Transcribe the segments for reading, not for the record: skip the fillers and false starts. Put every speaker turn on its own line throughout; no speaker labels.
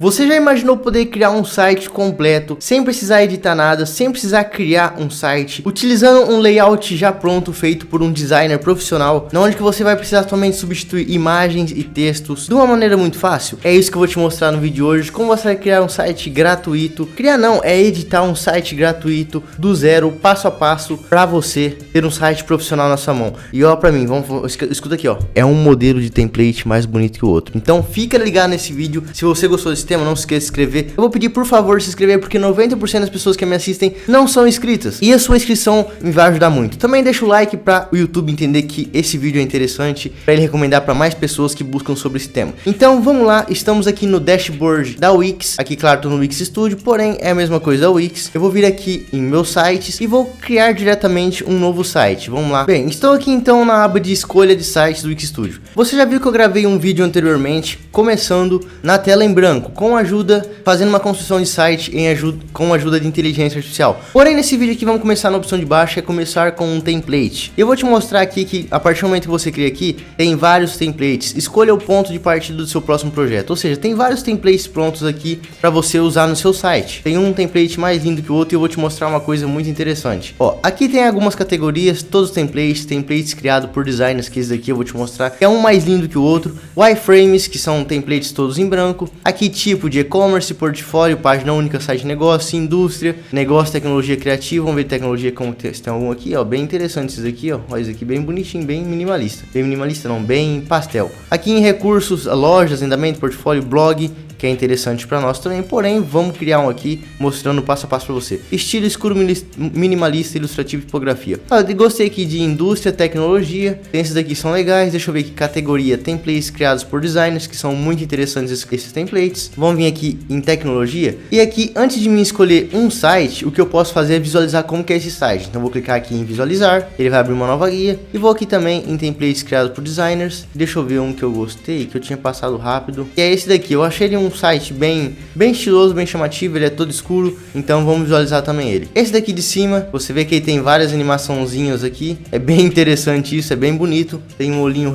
Você já imaginou poder criar um site completo, sem precisar editar nada, sem precisar criar um site, utilizando um layout já pronto, feito por um designer profissional, onde que você vai precisar somente substituir imagens e textos de uma maneira muito fácil? É isso que eu vou te mostrar no vídeo de hoje, como você vai criar um site gratuito. Criar não, é editar um site gratuito, do zero, passo a passo, pra você ter um site profissional na sua mão. E ó, pra mim, escuta aqui ó, é um modelo de template mais bonito que o outro. Então fica ligado nesse vídeo, se você gostou desse tema, não se esqueça de se inscrever. Eu vou pedir por favor se inscrever, porque 90% das pessoas que me assistem não são inscritas, e a sua inscrição me vai ajudar muito. Também deixa o like para o YouTube entender que esse vídeo é interessante, para ele recomendar para mais pessoas que buscam sobre esse tema. Então vamos lá, estamos aqui no dashboard da Wix. Aqui claro, estou no Wix Studio, porém é a mesma coisa da Wix. Eu vou vir aqui em meus sites e vou criar diretamente um novo site. Vamos lá. Bem, estou aqui então na aba de escolha de sites do Wix Studio. Você já viu que eu gravei um vídeo anteriormente, começando na tela em branco, com a ajuda, fazendo uma construção de site com a ajuda de inteligência artificial. Porém, nesse vídeo aqui vamos começar na opção de baixo, é começar com um template. Eu vou te mostrar aqui que a partir do momento que você cria aqui, tem vários templates. Escolha o ponto de partida do seu próximo projeto, ou seja, tem vários templates prontos aqui para você usar no seu site. Tem um template mais lindo que o outro e eu vou te mostrar uma coisa muito interessante. Ó, aqui tem algumas categorias, todos os templates criados por designers, que esse daqui eu vou te mostrar, é um mais lindo que o outro. Wireframes, que são templates todos em branco. Aqui tipo de e-commerce, portfólio, página única, site de negócio, indústria, negócio, tecnologia criativa. Vamos ver tecnologia, como tem algum aqui, ó, bem interessante esses aqui, ó, esse aqui bem bonitinho, bem minimalista. Bem minimalista não, bem pastel. Aqui em recursos, lojas, andamento, portfólio, blog, que é interessante para nós também, porém vamos criar um aqui mostrando passo a passo para você. Estilo escuro, minimalista, ilustrativo e tipografia. Eu gostei aqui de indústria, tecnologia, esses daqui são legais. Deixa eu ver aqui, categoria, templates criados por designers, que são muito interessantes esses templates. Vamos vir aqui em tecnologia, e aqui antes de mim escolher um site, o que eu posso fazer é visualizar como que é esse site. Então vou clicar aqui em visualizar, ele vai abrir uma nova guia, e vou aqui também em templates criados por designers. Deixa eu ver um que eu gostei, que eu tinha passado rápido, que é esse daqui. Eu achei ele um site bem estiloso, bem chamativo, ele é todo escuro, então vamos visualizar também ele. Esse daqui de cima, você vê que ele tem várias animaçãozinhas aqui, é bem interessante isso, é bem bonito. Tem um olhinho,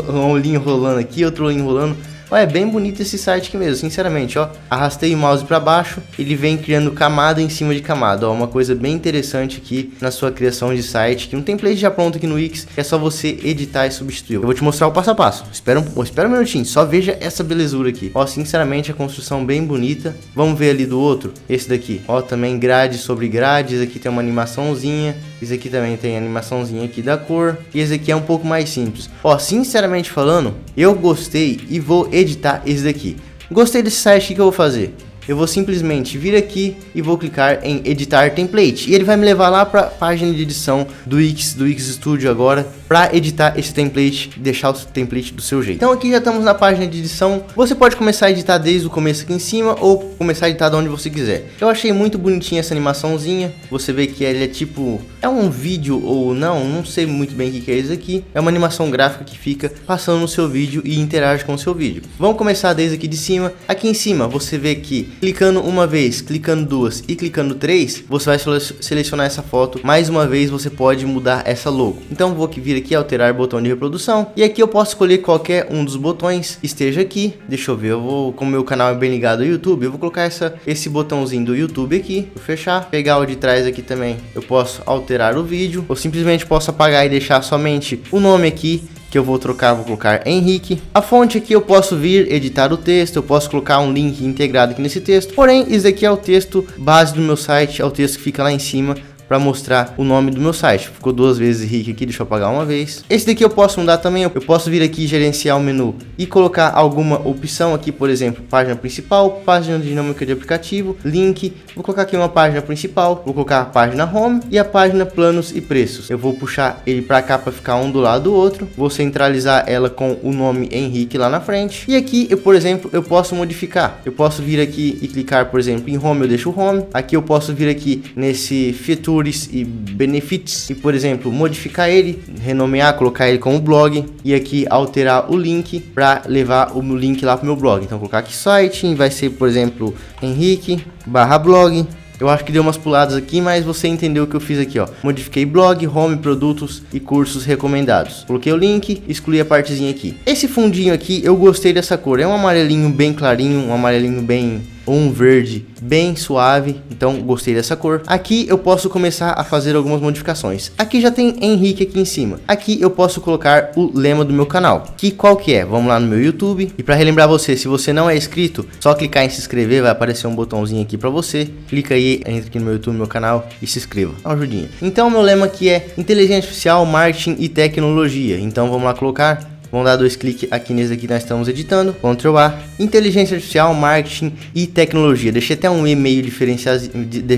um olhinho rolando aqui, outro olhinho rolando. É bem bonito esse site aqui mesmo, sinceramente, ó. Arrastei o mouse para baixo, ele vem criando camada em cima de camada, ó. Uma coisa bem interessante aqui na sua criação de site, que um template já pronto aqui no Wix, é só você editar e substituir. Eu vou te mostrar o passo a passo, espera um minutinho, só veja essa belezura aqui. Ó, sinceramente a construção bem bonita. Vamos ver ali do outro, esse daqui, ó, também grade sobre grades, aqui tem uma animaçãozinha. Esse aqui também tem animaçãozinha aqui da cor, e esse aqui é um pouco mais simples. Ó, sinceramente falando, eu gostei e vou editar esse daqui. Gostei desse site, o que eu vou fazer? Eu vou simplesmente vir aqui e vou clicar em editar template, e ele vai me levar lá para a página de edição do Wix Studio agora, para editar esse template, deixar o template do seu jeito. Então aqui já estamos na página de edição. Você pode começar a editar desde o começo aqui em cima, ou começar a editar de onde você quiser. Eu achei muito bonitinha essa animaçãozinha. Você vê que ele é tipo, é um vídeo ou não sei muito bem o que é isso aqui. É uma animação gráfica que fica passando no seu vídeo e interage com o seu vídeo. Vamos começar desde aqui de cima. Aqui em cima você vê que clicando uma vez, clicando duas e clicando três, você vai selecionar essa foto. Mais uma vez você pode mudar essa logo. Então vou vir aqui, alterar botão de reprodução, e aqui eu posso escolher qualquer um dos botões esteja aqui. Deixa eu ver, eu vou, como meu canal é bem ligado ao YouTube, eu vou colocar esse botãozinho do YouTube aqui, vou fechar, pegar o de trás aqui também. Eu posso alterar o vídeo, ou simplesmente posso apagar e deixar somente o nome aqui, que eu vou trocar, vou colocar Henrique. A fonte aqui eu posso vir editar o texto, eu posso colocar um link integrado aqui nesse texto, porém isso aqui é o texto base do meu site, é o texto que fica lá em cima para mostrar o nome do meu site. Ficou duas vezes Henrique aqui, deixa eu apagar uma vez. Esse daqui eu posso mudar também, eu posso vir aqui gerenciar o menu e colocar alguma opção aqui, por exemplo, página principal, página dinâmica de aplicativo, link. Vou colocar aqui uma página principal, vou colocar a página home e a página planos e preços. Eu vou puxar ele para cá para ficar um do lado do outro, vou centralizar ela com o nome Henrique lá na frente. E aqui, por exemplo, eu posso modificar. Eu posso vir aqui e clicar, por exemplo, em home, eu deixo o home. Aqui eu posso vir aqui nesse feature e benefits e, por exemplo, modificar ele, renomear, colocar ele como blog, e aqui alterar o link para levar o link lá para o meu blog. Então colocar aqui site, vai ser, por exemplo, Henrique /blog. Eu acho que deu umas puladas aqui, mas você entendeu o que eu fiz aqui, ó. Modifiquei blog, home, produtos e cursos recomendados. Coloquei o link, excluí a partezinha aqui. Esse fundinho aqui, eu gostei dessa cor. É um amarelinho bem clarinho, um amarelinho bem... ou um verde bem suave, então gostei dessa cor. Aqui eu posso começar a fazer algumas modificações. Aqui já tem Henrique aqui em cima. Aqui eu posso colocar o lema do meu canal, que qual que é? Vamos lá no meu YouTube. E para relembrar você, se você não é inscrito, só clicar em se inscrever, vai aparecer um botãozinho aqui para você. Clica aí, entra aqui no meu YouTube, no meu canal e se inscreva. Dá uma ajudinha. Então meu lema aqui é Inteligência Artificial, Marketing e Tecnologia. Então vamos lá colocar. Vamos dar 2 cliques aqui nesse aqui que nós estamos editando. Ctrl A. Inteligência Artificial, Marketing e Tecnologia. Deixei até um e-mail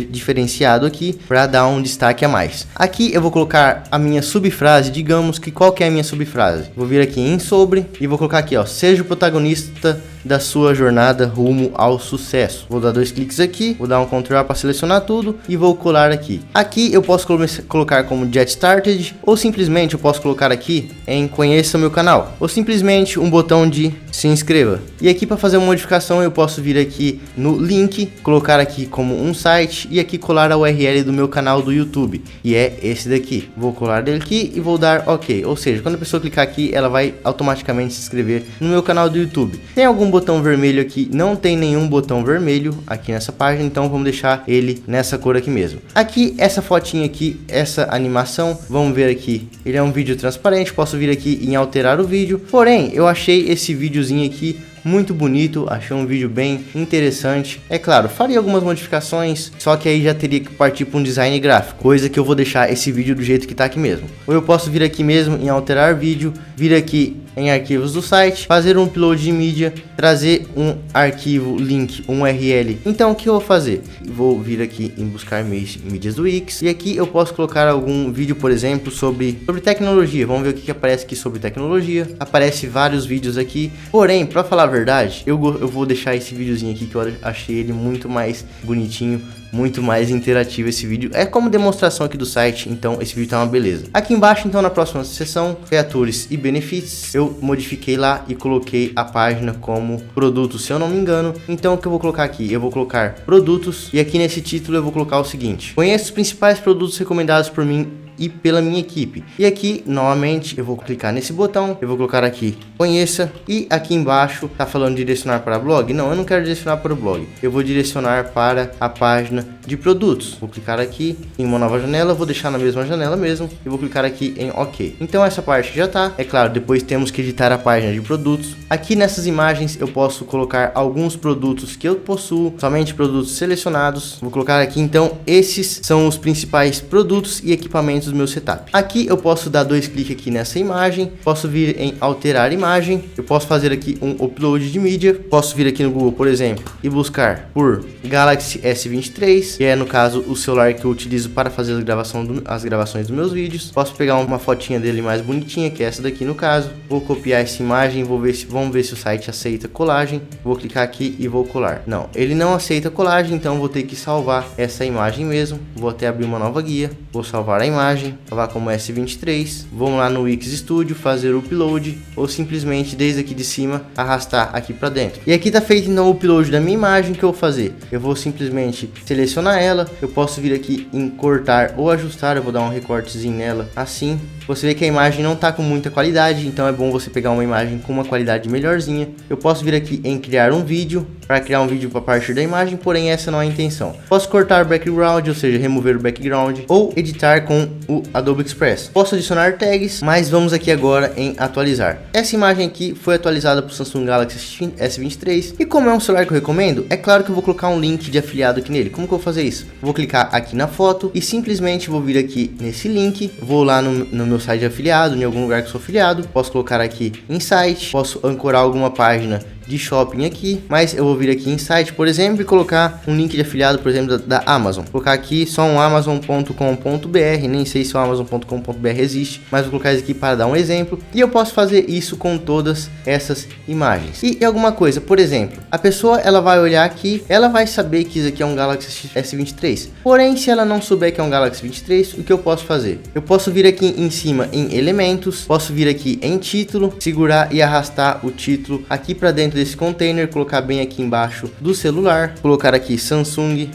diferenciado aqui para dar um destaque a mais. Aqui eu vou colocar a minha subfrase. Digamos que qual que é a minha subfrase? Vou vir aqui em sobre e vou colocar aqui, ó. Seja o protagonista da sua jornada rumo ao sucesso. Vou dar 2 cliques aqui, vou dar um Ctrl A para selecionar tudo e vou colar aqui. Aqui eu posso colocar como Get Started ou simplesmente eu posso colocar aqui em Conheça o meu canal ou simplesmente um botão de se inscreva. E aqui para fazer uma modificação eu posso vir aqui no link, colocar aqui como um site e aqui colar a URL do meu canal do YouTube e é esse daqui. Vou colar dele aqui e vou dar OK. Ou seja, quando a pessoa clicar aqui ela vai automaticamente se inscrever no meu canal do YouTube. Tem algum botão vermelho aqui? Não tem nenhum botão vermelho aqui nessa página, então vamos deixar ele nessa cor aqui mesmo. Aqui essa fotinha aqui, essa animação, vamos ver aqui, ele é um vídeo transparente, posso vir aqui em alterar o vídeo, porém eu achei esse videozinho aqui muito bonito, achei um vídeo bem interessante. É claro, faria algumas modificações, só que aí já teria que partir para um design gráfico, coisa que eu vou deixar esse vídeo do jeito que tá aqui mesmo. Ou eu posso vir aqui mesmo em alterar vídeo, vir aqui em arquivos do site, fazer um upload de mídia, trazer um arquivo, link, um URL. Então o que eu vou fazer? Vou vir aqui em buscar mídias do Wix e aqui eu posso colocar algum vídeo, por exemplo, sobre tecnologia. Vamos ver o que aparece aqui sobre tecnologia. Aparece vários vídeos aqui, porém, para falar a verdade, eu vou deixar esse videozinho aqui que eu achei ele muito mais bonitinho, muito mais interativo. Esse vídeo é como demonstração aqui do site, então esse vídeo tá uma beleza. Aqui embaixo, então, na próxima seção, criaturas e benefícios, eu modifiquei lá e coloquei a página como produtos, se eu não me engano. Então o que eu vou colocar aqui? Eu vou colocar produtos e aqui nesse título eu vou colocar o seguinte: conheça os principais produtos recomendados por mim e pela minha equipe. E aqui novamente eu vou clicar nesse botão, eu vou colocar aqui conheça, e aqui embaixo tá falando direcionar para blog. Não, eu não quero direcionar para o blog, eu vou direcionar para a página de produtos. Vou clicar aqui em uma nova janela, vou deixar na mesma janela mesmo e vou clicar aqui em OK. Então essa parte já tá. É claro, depois temos que editar a página de produtos. Aqui nessas imagens eu posso colocar alguns produtos que eu possuo, somente produtos selecionados. Vou colocar aqui então, esses são os principais produtos e equipamentos do meu setup. Aqui eu posso dar 2 cliques aqui nessa imagem, posso vir em alterar imagem, eu posso fazer aqui um upload de mídia, posso vir aqui no Google, por exemplo, e buscar por Galaxy S23, que é no caso o celular que eu utilizo para fazer as gravações dos meus vídeos. Posso pegar uma fotinha dele mais bonitinha, que é essa daqui no caso, vou copiar essa imagem, vamos ver se o site aceita colagem. Vou clicar aqui e vou colar. Não, ele não aceita colagem, então vou ter que salvar essa imagem mesmo. Vou até abrir uma nova guia, vou salvar a imagem, salvar como S23, vamos lá no Wix Studio, fazer o upload, ou simplesmente desde aqui de cima arrastar aqui para dentro. E aqui tá feito então o upload da minha imagem. Que eu vou fazer? Eu vou simplesmente selecionar ela, eu posso vir aqui em cortar ou ajustar, eu vou dar um recortezinho nela assim. Você vê que a imagem não tá com muita qualidade, então é bom você pegar uma imagem com uma qualidade melhorzinha. Eu posso vir aqui em criar um vídeo, para criar um vídeo a partir da imagem, porém essa não é a intenção. Posso cortar o background, ou seja, remover o background, ou editar com o Adobe Express. Posso adicionar tags, mas vamos aqui agora em atualizar. Essa imagem aqui foi atualizada para o Samsung Galaxy S23, e como é um celular que eu recomendo, é claro que eu vou colocar um link de afiliado aqui nele. Como que eu vou fazer isso? Vou clicar aqui na foto e simplesmente vou vir aqui nesse link, vou lá no meu site de afiliado, em algum lugar que sou afiliado, posso colocar aqui em site, posso ancorar alguma página de shopping aqui, mas eu vou vir aqui em site, por exemplo, e colocar um link de afiliado, por exemplo, da Amazon. Vou colocar aqui só um amazon.com.br, nem sei se o amazon.com.br existe, mas vou colocar isso aqui para dar um exemplo, e eu posso fazer isso com todas essas imagens. E alguma coisa, por exemplo, a pessoa ela vai olhar aqui, ela vai saber que isso aqui é um Galaxy S23, porém se ela não souber que é um Galaxy 23, o que eu posso fazer? Eu posso vir aqui em cima em elementos, posso vir aqui em título, segurar e arrastar o título aqui para dentro dentro desse container, colocar bem aqui embaixo do celular, colocar aqui Samsung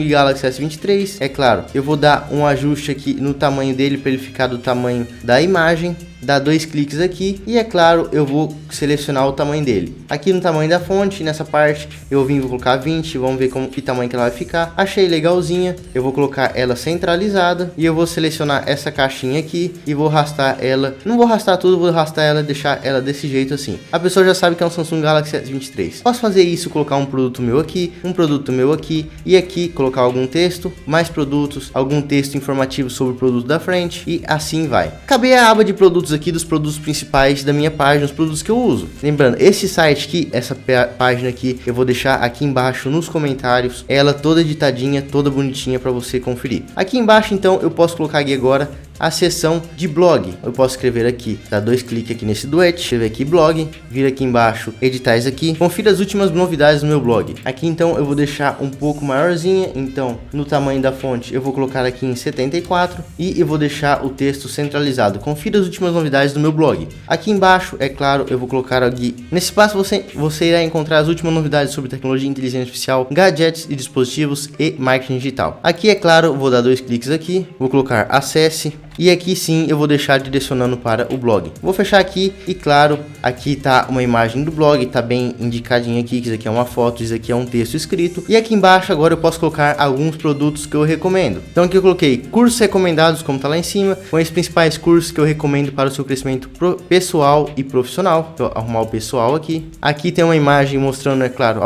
Galaxy S23. É claro, eu vou dar um ajuste aqui no tamanho dele para ele ficar do tamanho da imagem. Dá 2 cliques aqui e é claro, eu vou selecionar o tamanho dele. Aqui no tamanho da fonte, nessa parte, eu vou colocar 20, vamos ver que tamanho que ela vai ficar. Achei legalzinha, eu vou colocar ela centralizada e eu vou selecionar essa caixinha aqui e vou arrastar ela. Não vou arrastar tudo, vou arrastar ela, deixar ela desse jeito assim. A pessoa já sabe que é um Samsung Galaxy S23. Posso fazer isso, colocar um produto meu aqui, e aqui colocar algum texto, mais produtos, algum texto informativo sobre o produto da frente e assim vai. Acabei a aba de produtos aqui, dos produtos principais da minha página, os produtos que eu uso. Lembrando, esse site aqui, essa página aqui, eu vou deixar aqui embaixo nos comentários, ela toda editadinha, toda bonitinha para você conferir. Aqui embaixo, então, eu posso colocar aqui agora a seção de blog. Eu posso escrever aqui, dar 2 cliques aqui nesse duet, escrever aqui blog, vir aqui embaixo, editais aqui, confira as últimas novidades do meu blog. Aqui então eu vou deixar um pouco maiorzinha, então no tamanho da fonte eu vou colocar aqui em 74 e eu vou deixar o texto centralizado. Confira as últimas novidades do meu blog. Aqui embaixo, é claro, eu vou colocar aqui, nesse espaço você irá encontrar as últimas novidades sobre tecnologia, inteligência artificial, gadgets e dispositivos e marketing digital. Aqui, é claro, vou dar 2 cliques aqui, vou colocar acesse. E aqui sim eu vou deixar direcionando para o blog. Vou fechar aqui e claro, aqui tá uma imagem do blog, tá bem indicadinho aqui, que isso aqui é uma foto, isso aqui é um texto escrito. E aqui embaixo agora eu posso colocar alguns produtos que eu recomendo. Então aqui eu coloquei cursos recomendados, como tá lá em cima, com esses principais cursos que eu recomendo para o seu crescimento pessoal e profissional. Vou arrumar o pessoal aqui. Aqui tem uma imagem mostrando, é claro,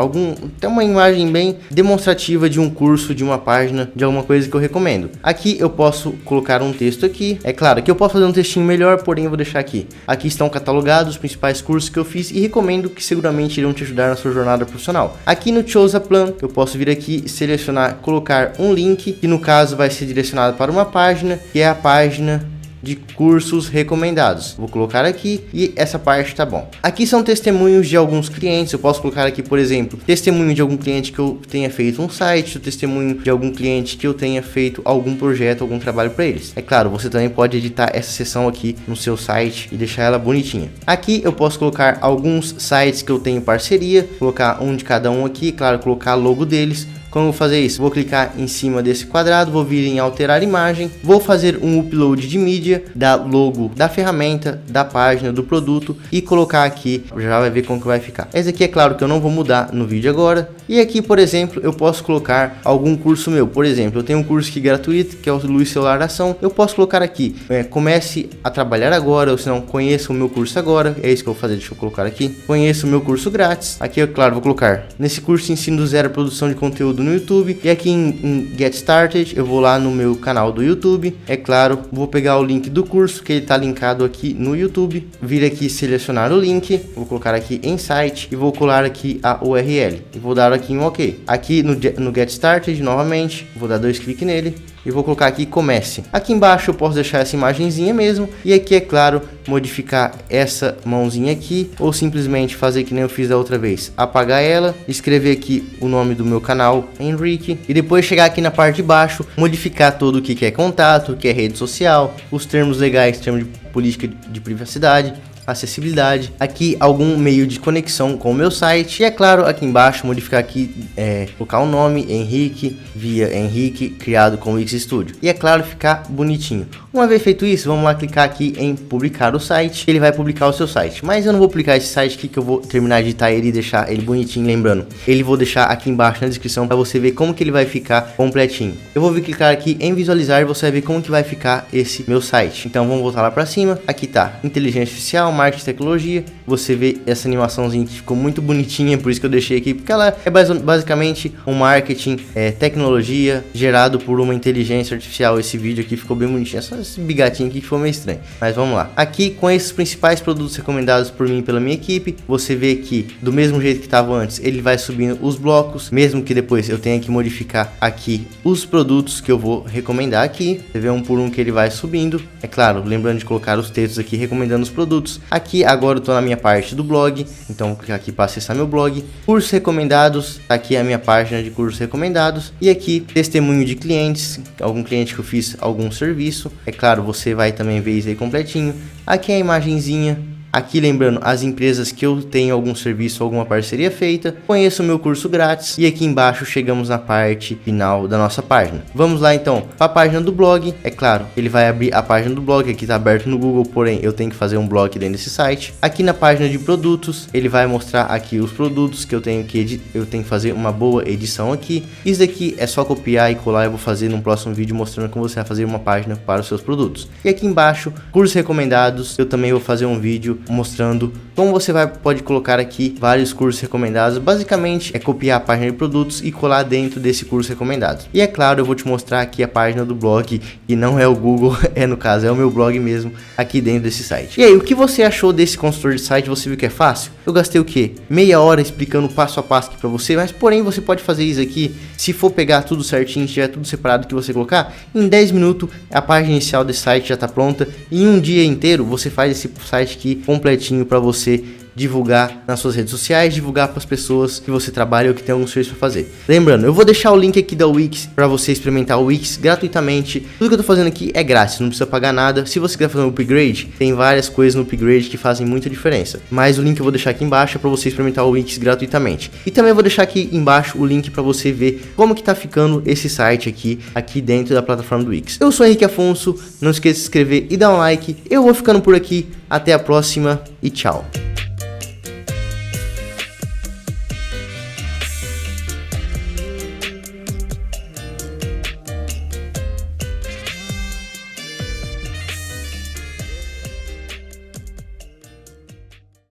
tem uma imagem bem demonstrativa de um curso, de uma página, de alguma coisa que eu recomendo. Aqui eu posso colocar um texto aqui. É claro que eu posso fazer um textinho melhor, porém eu vou deixar aqui. Aqui estão catalogados os principais cursos que eu fiz e recomendo, que seguramente irão te ajudar na sua jornada profissional. Aqui no Choose a Plan, eu posso vir aqui, selecionar, colocar um link, que no caso vai ser direcionado para uma página, que é a página de cursos recomendados. Vou colocar aqui e essa parte tá bom. Aqui são testemunhos de alguns clientes. Eu posso colocar aqui, por exemplo, testemunho de algum cliente que eu tenha feito um site, o testemunho de algum cliente que eu tenha feito algum projeto, algum trabalho para eles. É claro, você também pode editar essa seção aqui no seu site e deixar ela bonitinha. Aqui eu posso colocar alguns sites que eu tenho parceria, colocar um de cada um aqui, claro, colocar logo deles. Como eu vou fazer isso? Vou clicar em cima desse quadrado, vou vir em alterar imagem, vou fazer um upload de mídia da logo da ferramenta, da página, do produto e colocar aqui, já vai ver como que vai ficar. Esse aqui é claro que eu não vou mudar no vídeo agora. E aqui, por exemplo, eu posso colocar algum curso meu. Por exemplo, eu tenho um curso aqui gratuito, que é o Luz Celular Ação. Eu posso colocar aqui, comece a trabalhar agora, ou se não, conheça o meu curso agora. É isso que eu vou fazer, deixa eu colocar aqui. Conheça o meu curso grátis. Aqui, é claro, vou colocar nesse curso ensino do zero a produção de conteúdo no YouTube. E aqui em Get Started eu vou lá no meu canal do YouTube, é claro, vou pegar o link do curso que ele tá linkado aqui no YouTube, vir aqui selecionar o link, vou colocar aqui em site e vou colar aqui a URL e vou dar aqui um OK. Aqui no Get Started novamente, vou dar 2 cliques nele e vou colocar aqui comece. Aqui embaixo eu posso deixar essa imagenzinha mesmo e aqui, é claro, modificar essa mãozinha aqui ou simplesmente fazer que nem eu fiz da outra vez, apagar ela, escrever aqui o nome do meu canal, Henrique, e depois chegar aqui na parte de baixo, modificar tudo o que é contato, o que é rede social, os termos legais, termos de política de privacidade, acessibilidade, aqui algum meio de conexão com o meu site e é claro, aqui embaixo modificar aqui, colocar o nome Henrique, via Henrique, criado com o Wix Studio e é claro, ficar bonitinho. Uma vez feito isso, vamos lá clicar aqui em publicar o site, ele vai publicar o seu site, mas eu não vou publicar esse site aqui, que eu vou terminar de editar ele e deixar ele bonitinho. Lembrando, ele vou deixar aqui embaixo na descrição para você ver como que ele vai ficar completinho. Eu vou clicar aqui em visualizar e você vai ver como que vai ficar esse meu site. Então vamos voltar lá para cima, aqui tá inteligência artificial, marketing e tecnologia, você vê essa animaçãozinha que ficou muito bonitinha, por isso que eu deixei aqui, porque ela é basicamente um marketing, tecnologia gerado por uma inteligência artificial. Esse vídeo aqui ficou bem bonitinho, só esse bigatinho aqui que ficou meio estranho, mas vamos lá. Aqui com esses principais produtos recomendados por mim e pela minha equipe, você vê que do mesmo jeito que estava antes, ele vai subindo os blocos, mesmo que depois eu tenha que modificar aqui os produtos que eu vou recomendar aqui, você vê um por um que ele vai subindo, é claro, lembrando de colocar os textos aqui recomendando os produtos. Aqui agora eu tô na minha parte do blog, então vou clicar aqui para acessar meu blog, cursos recomendados, aqui a minha página de cursos recomendados e aqui testemunho de clientes, algum cliente que eu fiz algum serviço, é claro, você vai também ver isso aí completinho. Aqui é a imagenzinha Aqui lembrando as empresas que eu tenho algum serviço, alguma parceria feita. Conheça o meu curso grátis. E aqui embaixo chegamos na parte final da nossa página. Vamos lá então para a página do blog. É claro, ele vai abrir a página do blog, aqui está aberto no Google, porém eu tenho que fazer um blog dentro desse site. Aqui na página de produtos, ele vai mostrar aqui os produtos que eu tenho que fazer uma boa edição aqui. Isso daqui é só copiar e colar. Eu vou fazer num próximo vídeo mostrando como você vai fazer uma página para os seus produtos. E aqui embaixo, cursos recomendados, eu também vou fazer um vídeo mostrando como você pode colocar aqui vários cursos recomendados. Basicamente é copiar a página de produtos e colar dentro desse curso recomendado. E é claro, eu vou te mostrar aqui a página do blog, que não é o Google, no caso é o meu blog mesmo, aqui dentro desse site. E aí, o que você achou desse construtor de site? Você viu que é fácil? Eu gastei o quê? Meia hora explicando passo a passo aqui pra você, mas porém você pode fazer isso aqui, se for pegar tudo certinho, se tiver tudo separado que você colocar, em 10 minutos a página inicial desse site já tá pronta. E em um dia inteiro você faz esse site aqui completinho para você divulgar nas suas redes sociais, divulgar para as pessoas que você trabalha ou que tem algum serviço para fazer. Lembrando, eu vou deixar o link aqui da Wix para você experimentar o Wix gratuitamente. Tudo que eu tô fazendo aqui é grátis, não precisa pagar nada. Se você quiser fazer um upgrade, tem várias coisas no upgrade que fazem muita diferença. Mas o link eu vou deixar aqui embaixo para você experimentar o Wix gratuitamente. E também vou deixar aqui embaixo o link para você ver como que tá ficando esse site aqui dentro da plataforma do Wix. Eu sou Henrique Afonso, não esqueça de se inscrever e dar um like. Eu vou ficando por aqui, até a próxima e tchau.